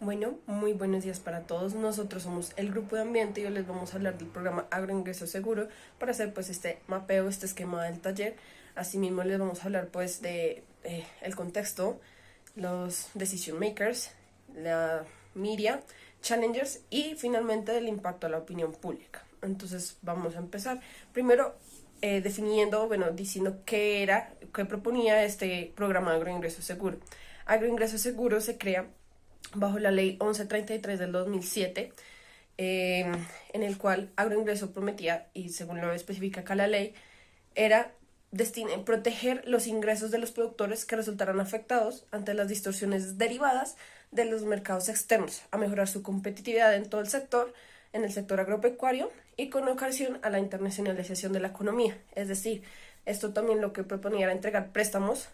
Bueno, muy buenos días para todos. Nosotros somos el grupo de ambiente y hoy les vamos a hablar del programa Agroingreso Seguro para hacer pues este mapeo, este esquema del taller. Asimismo les vamos a hablar pues de el contexto, los decision makers, la media, challengers y finalmente del impacto a la opinión pública. Entonces vamos a empezar. Primero definiendo, bueno, diciendo qué proponía este programa Agroingreso Seguro. Agroingreso Seguro se crea bajo la ley 1133 del 2007, eh, en el cual Agroingreso prometía, y según lo especifica acá la ley, era proteger los ingresos de los productores que resultaran afectados ante las distorsiones derivadas de los mercados externos, a mejorar su competitividad en todo el sector, en el sector agropecuario y con ocasión a la internacionalización de la economía. Es decir, esto también lo que proponía era entregar préstamos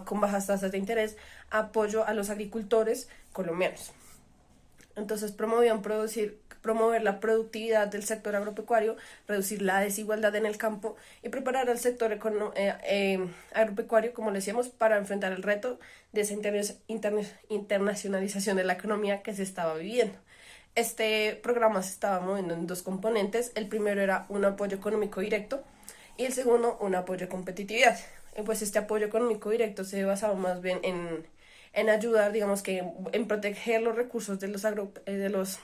con bajas tasas de interés, apoyo a los agricultores colombianos. Entonces promover la productividad del sector agropecuario, reducir la desigualdad en el campo y preparar al sector agropecuario, como le decíamos, para enfrentar el reto de esa internacionalización de la economía que se estaba viviendo. Este programa se estaba moviendo en dos componentes. El primero era un apoyo económico directo y el segundo un apoyo de competitividad. Pues este apoyo económico directo se basaba más bien en ayudar, digamos que en proteger los recursos de los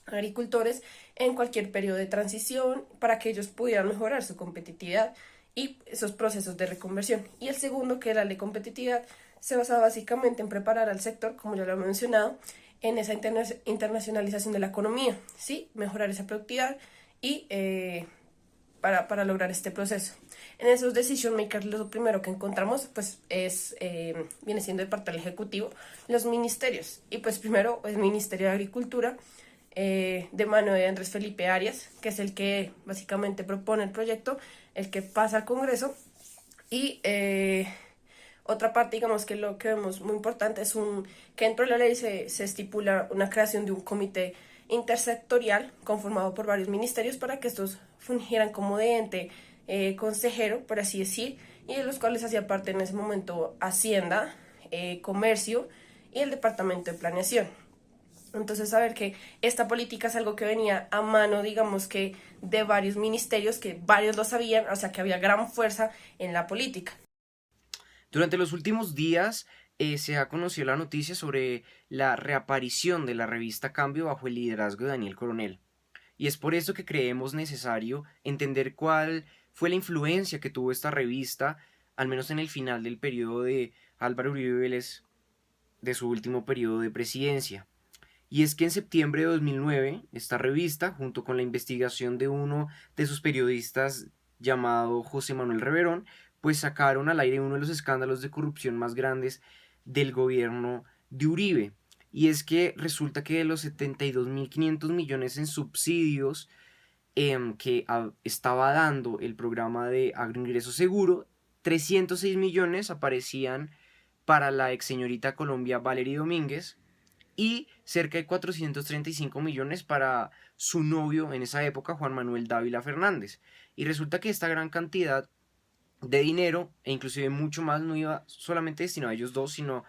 agricultores en cualquier periodo de transición para que ellos pudieran mejorar su competitividad y esos procesos de reconversión. Y el segundo, que era la de competitividad, se basaba básicamente en preparar al sector, como ya lo he mencionado, en esa internacionalización de la economía, ¿sí? Mejorar esa productividad y para lograr este proceso. En esos decision makers lo primero que encontramos pues viene siendo de parte del Ejecutivo los ministerios. Y pues primero el Ministerio de Agricultura, de mano de Andrés Felipe Arias, que es el que básicamente propone el proyecto, el que pasa al Congreso. Y otra parte, digamos que lo que vemos muy importante es que dentro de la ley se estipula una creación de un comité intersectorial conformado por varios ministerios para que estos fungieran como de ente consejero, por así decir, y de los cuales hacía parte en ese momento Hacienda, Comercio y el Departamento de Planeación. Entonces, saber que esta política es algo que venía a mano, digamos que de varios ministerios, que varios lo sabían, o sea que había gran fuerza en la política. Durante los últimos días se ha conocido la noticia sobre la reaparición de la revista Cambio bajo el liderazgo de Daniel Coronel. Y es por eso que creemos necesario entender cuál fue la influencia que tuvo esta revista, al menos en el final del periodo de Álvaro Uribe Vélez, de su último periodo de presidencia. Y es que en septiembre de 2009, esta revista, junto con la investigación de uno de sus periodistas llamado José Manuel Reverón, pues sacaron al aire uno de los escándalos de corrupción más grandes del gobierno de Uribe. Y es que resulta que de los 72.500 millones en subsidios que estaba dando el programa de agroingreso seguro, 306 millones aparecían para la ex señorita Colombia Valery Domínguez, y cerca de 435 millones para su novio en esa época, Juan Manuel Dávila Fernández. Y resulta que esta gran cantidad de dinero, e inclusive mucho más, no iba solamente destinado a ellos dos, sino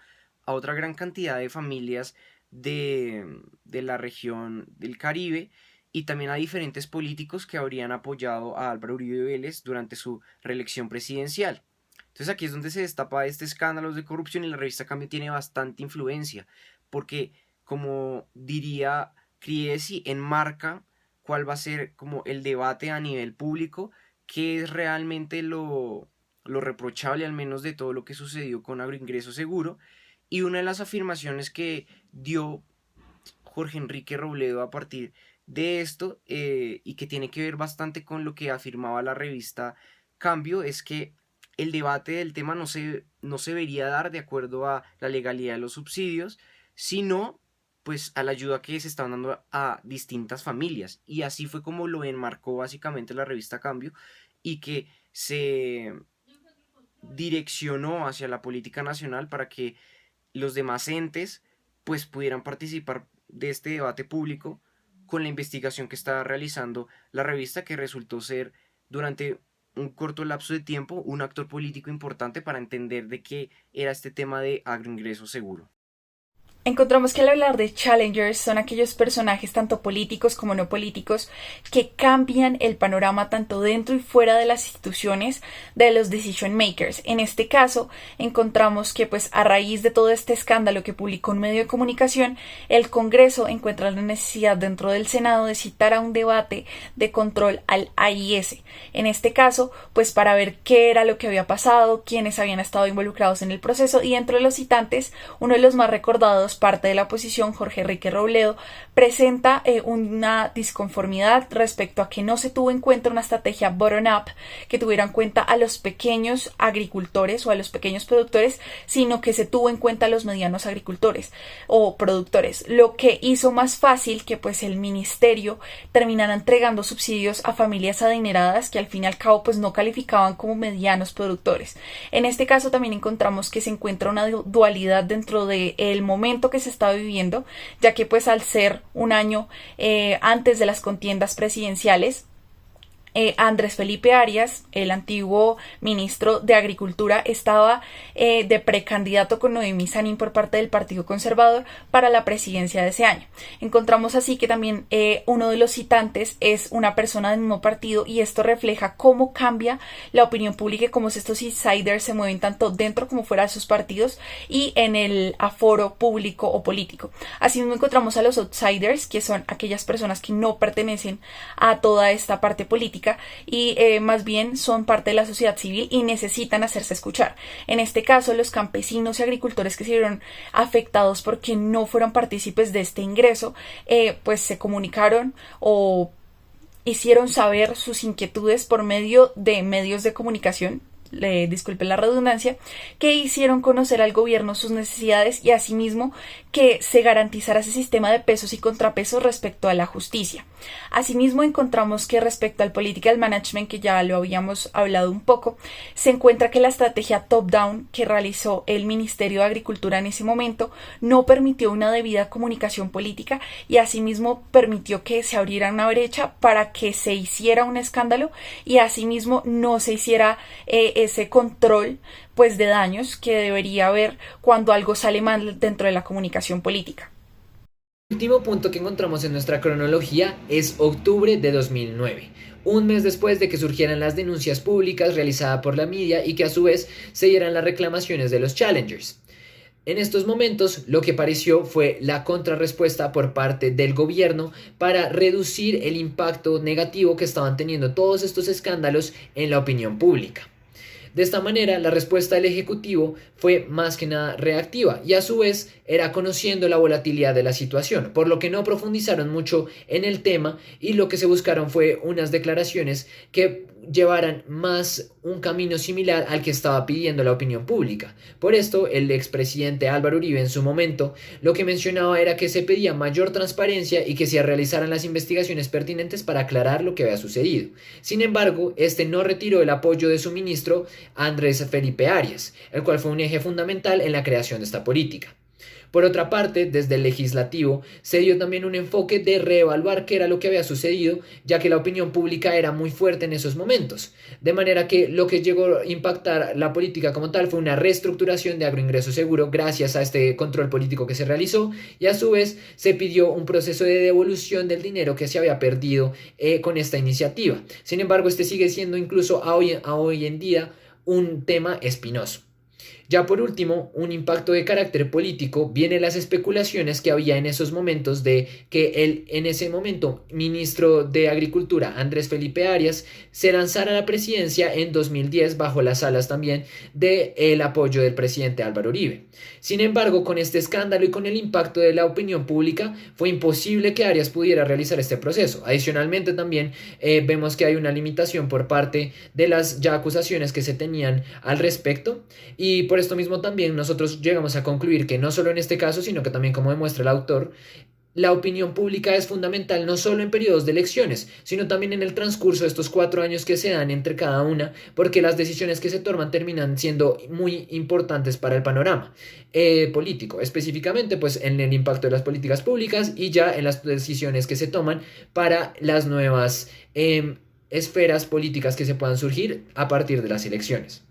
a otra gran cantidad de familias de la región del Caribe y también a diferentes políticos que habrían apoyado a Álvaro Uribe Vélez durante su reelección presidencial. Entonces aquí es donde se destapa este escándalo de corrupción y la revista Cambio tiene bastante influencia, porque como diría Criesi, enmarca cuál va a ser como el debate a nivel público, qué es realmente lo reprochable al menos de todo lo que sucedió con Agroingreso Seguro. Y una de las afirmaciones que dio Jorge Enrique Robledo a partir de esto, y que tiene que ver bastante con lo que afirmaba la revista Cambio, es que el debate del tema no se debería dar de acuerdo a la legalidad de los subsidios, sino pues a la ayuda que se está dando a distintas familias. Y así fue como lo enmarcó básicamente la revista Cambio y que se direccionó hacia la política nacional para que los demás entes pues pudieran participar de este debate público con la investigación que estaba realizando la revista, que resultó ser durante un corto lapso de tiempo un actor político importante para entender de qué era este tema de agroingreso seguro. Encontramos que al hablar de challengers son aquellos personajes tanto políticos como no políticos que cambian el panorama tanto dentro y fuera de las instituciones de los decision makers. En este caso encontramos que pues a raíz de todo este escándalo que publicó un medio de comunicación, el Congreso encuentra la necesidad dentro del Senado de citar a un debate de control al AIS. En este caso pues para ver qué era lo que había pasado, quiénes habían estado involucrados en el proceso, y entre los citantes uno de los más recordados, parte de la oposición, Jorge Enrique Robledo, presenta una disconformidad respecto a que no se tuvo en cuenta una estrategia bottom-up que tuviera en cuenta a los pequeños agricultores o a los pequeños productores, sino que se tuvo en cuenta a los medianos agricultores o productores, lo que hizo más fácil que pues el ministerio terminara entregando subsidios a familias adineradas que al fin y al cabo pues no calificaban como medianos productores. En este caso también encontramos que se encuentra una dualidad dentro del momento que se estaba viviendo, ya que pues al ser un año antes de las contiendas presidenciales, Andrés Felipe Arias, el antiguo ministro de Agricultura, estaba de precandidato con Noemí Sanín por parte del Partido Conservador para la presidencia de ese año. Encontramos así que también uno de los citantes es una persona del mismo partido, y esto refleja cómo cambia la opinión pública y cómo estos insiders se mueven tanto dentro como fuera de sus partidos y en el aforo público o político. Asimismo encontramos a los outsiders, que son aquellas personas que no pertenecen a toda esta parte política y más bien son parte de la sociedad civil y necesitan hacerse escuchar. En este caso, los campesinos y agricultores que se vieron afectados porque no fueron partícipes de este ingreso, pues se comunicaron o hicieron saber sus inquietudes por medio de medios de comunicación, disculpen la redundancia, que hicieron conocer al gobierno sus necesidades y asimismo que se garantizara ese sistema de pesos y contrapesos respecto a la justicia. Asimismo encontramos que respecto al political management, que ya lo habíamos hablado un poco, se encuentra que la estrategia top-down que realizó el Ministerio de Agricultura en ese momento no permitió una debida comunicación política y asimismo permitió que se abriera una brecha para que se hiciera un escándalo y asimismo no se hiciera ese control pues de daños que debería haber cuando algo sale mal dentro de la comunicación política. El último punto que encontramos en nuestra cronología es octubre de 2009, un mes después de que surgieran las denuncias públicas realizadas por la media y que a su vez se dieran las reclamaciones de los challengers. En estos momentos lo que pareció fue la contrarrespuesta por parte del gobierno para reducir el impacto negativo que estaban teniendo todos estos escándalos en la opinión pública. De esta manera, la respuesta del Ejecutivo fue más que nada reactiva y a su vez era conociendo la volatilidad de la situación, por lo que no profundizaron mucho en el tema y lo que se buscaron fue unas declaraciones que llevaran más un camino similar al que estaba pidiendo la opinión pública. Por esto, el expresidente Álvaro Uribe en su momento lo que mencionaba era que se pedía mayor transparencia y que se realizaran las investigaciones pertinentes para aclarar lo que había sucedido. Sin embargo, este no retiró el apoyo de su ministro Andrés Felipe Arias, el cual fue un eje fundamental en la creación de esta política. Por otra parte, desde el legislativo se dio también un enfoque de reevaluar qué era lo que había sucedido, ya que la opinión pública era muy fuerte en esos momentos. De manera que lo que llegó a impactar la política como tal fue una reestructuración de agroingreso seguro gracias a este control político que se realizó, y a su vez se pidió un proceso de devolución del dinero que se había perdido con esta iniciativa. Sin embargo, este sigue siendo incluso a hoy en día un tema espinoso. Ya por último, un impacto de carácter político, vienen las especulaciones que había en esos momentos de que el en ese momento ministro de Agricultura Andrés Felipe Arias se lanzara a la presidencia en 2010 bajo las alas también del apoyo del presidente Álvaro Uribe. Sin embargo, con este escándalo y con el impacto de la opinión pública fue imposible que Arias pudiera realizar este proceso. Adicionalmente también vemos que hay una limitación por parte de las ya acusaciones que se tenían al respecto, y por esto mismo también nosotros llegamos a concluir que no solo en este caso, sino que también, como demuestra el autor, la opinión pública es fundamental no solo en periodos de elecciones, sino también en el transcurso de estos 4 años que se dan entre cada una, porque las decisiones que se toman terminan siendo muy importantes para el panorama político, específicamente pues en el impacto de las políticas públicas y ya en las decisiones que se toman para las nuevas esferas políticas que se puedan surgir a partir de las elecciones.